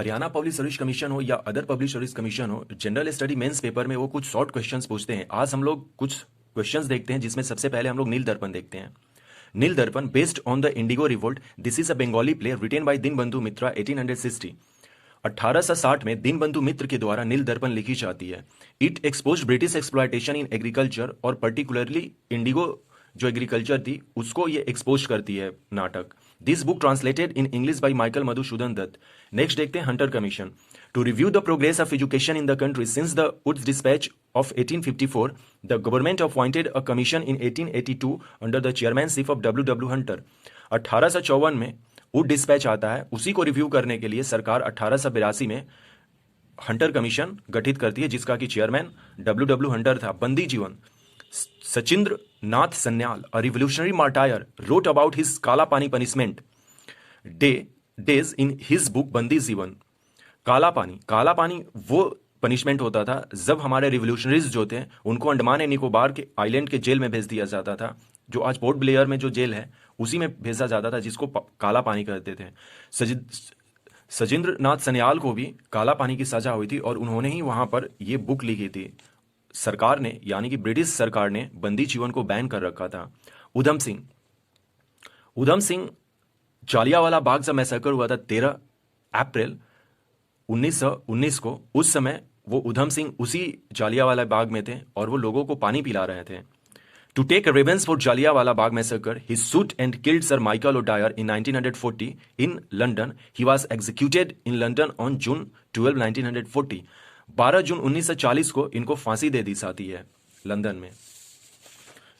Haryana public service commission हो या other public service commission हो, जनरल स्टडी मेंस पेपर में वो कुछ शॉर्ट क्वेश्चंस पूछते हैं। आज हम लोग कुछ क्वेश्चंस देखते हैं, जिसमें सबसे पहले हम लोग नील दर्पण देखते हैं। Neel Darpan based on the indigo revolt, this is a Bengali play written by Dinabandhu Mitra 1860। 1860 में दीनबंधु मित्र के द्वारा नील दर्पण लिखी जाती है। It expose British exploitation in agriculture, और पर्टिकुलरली इंडिगो जो एग्रीकल्चर थी उसको ये एक्सपोज करती है नाटक। This book translated in English by Michael Madhusudan Dutt. Next देखते हैं Hunter commission. To review the progress of education in the country since the Wood's dispatch of 1854, the government appointed a commission in 1882 under the chairmanship of W Hunter. 1854 में Wood dispatch आता है, उसी को review करने के लिए सरकार 1882 में हंटर कमीशन गठित करती है, जिसका कि चेयरमैन डब्ल्यू हंटर था। बंदी जीवन। Sachindra Nath Sanyal, a revolutionary martyr, wrote about his काला पानी punishment days in his book बंदी जीवन। काला पानी वो पनिशमेंट होता था जब हमारे रिवोल्यूशनरीज जो थे उनको अंडमान एंड निकोबार के आइलैंड के जेल में भेज दिया जाता था, जो आज पोर्ट ब्लेयर में जो जेल है उसी में भेजा जाता था, जिसको काला पानी कहते थे। सचिंद्र नाथ सन्याल को भी काला पानी की सजा हुई थी, और उन्होंने ही वहां पर ये बुक लिखी थी। सरकार ने, यानी कि ब्रिटिश सरकार ने बंदी जीवन को बैन कर रखा था। उधम सिंह जालियांवाला बाग से मैसेकर हुआ था 13 अप्रैल 1919 को। उस समय वो उधम सिंह उसी जालियांवाला बाग में थे और वो लोगों को पानी पिला रहे थे। To take revenge for Jallianwala Bagh massacre, he shoot and killed sir Michael O'Dwyer in 1940 in London. He was executed in London on June 12, 1940। 12 जून 1940 को इनको फांसी दे दी जाती है लंदन में।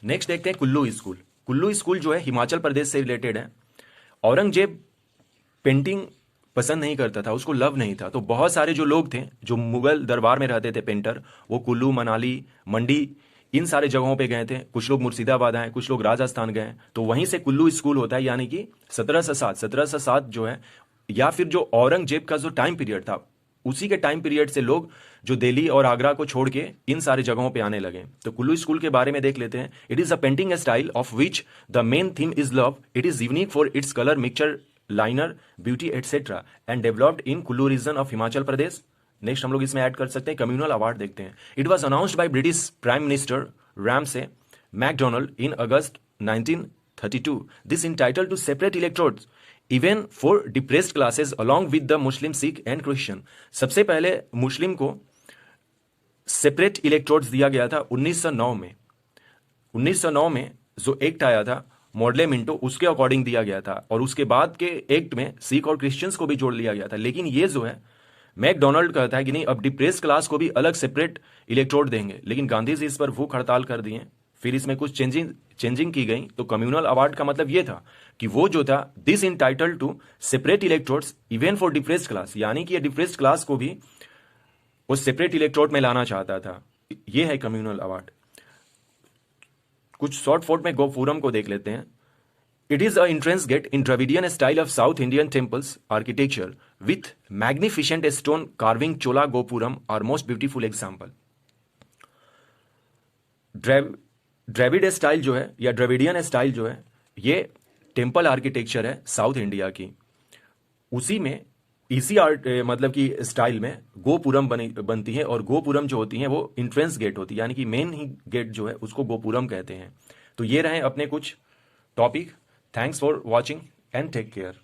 नेक्स्ट देखते हैं कुल्लू स्कूल। कुल्लू स्कूल जो है हिमाचल प्रदेश से रिलेटेड है। औरंगजेब पेंटिंग पसंद नहीं करता था, उसको लव नहीं था, तो बहुत सारे जो लोग थे जो मुगल दरबार में रहते थे पेंटर, वो कुल्लू, मनाली, मंडी, इन सारे जगहों पे गए थे। कुछ लोग मुर्शिदाबाद आए, कुछ लोग राजस्थान गए, तो वहीं से कुल्लू स्कूल होता है। यानी कि 1707 जो है, या फिर जो औरंगजेब का जो टाइम पीरियड था, उसी के टाइम पीरियड से लोग जो दिल्ली और आगरा को छोड़ के इन सारे जगहों पे आने लगे। तो कुल्लू स्कूल के बारे में देख लेते हैं। It is a painting style of which the main theme is love. It is unique for its colour mixture, liner, beauty etcetera, and developed in Kullu region of Himachal Pradesh. Next हम लोग इसमें ऐड कर सकते हैं कम्युनल अवार्ड देखते हैं। It was announced by British prime minister Ramsay MacDonald in August 1932। This entitle to separate electorates even for depressed classes along with the Muslim, Sikh and Christian. सबसे पहले मुस्लिम को सेपरेट इलेक्ट्रोड्स दिया गया था 1909 में। 1909 में जो एक्ट आया था मॉडले मिंटो, उसके अकॉर्डिंग दिया गया था, और उसके बाद के एक्ट में सिख और क्रिश्चियंस को भी जोड़ लिया गया था। लेकिन ये जो है मैकडोनल्ड कहता है कि नहीं, अब डिप्रेस क्लास को भी अलग सेपरेट इलेक्ट्रोड देंगे, लेकिन गांधी जी इस पर भूख हड़ताल कर दिए। फिर इसमें कुछ चेंजिंग की गई। तो कम्युनल अवार्ड का मतलब ये था कि वो जो था this entitle to separate electorates even for depressed class, यानी कि ये डिप्रेस्ड क्लास को भी वो सेपरेट इलेक्ट्रोड में लाना चाहता था। ये है कम्युनल अवार्ड। कुछ शॉर्ट फोर्ट में गोपुरम को देख लेते हैं। It is a entrance gate in Dravidian style of south Indian temples architecture with magnificent stone carving. Chola gopuram are most beautiful example. Dravida style जो है या द्रविडियन स्टाइल जो है, ये टेम्पल आर्किटेक्चर है साउथ इंडिया की। उसी में इसी आर्ट मतलब की स्टाइल में गोपुरम बनती है, और गोपुरम जो होती है वो इंट्रेंस गेट होती है, यानी कि मेन ही गेट जो है उसको गोपुरम कहते हैं। तो ये रहे अपने कुछ topic. Thanks for watching and take care.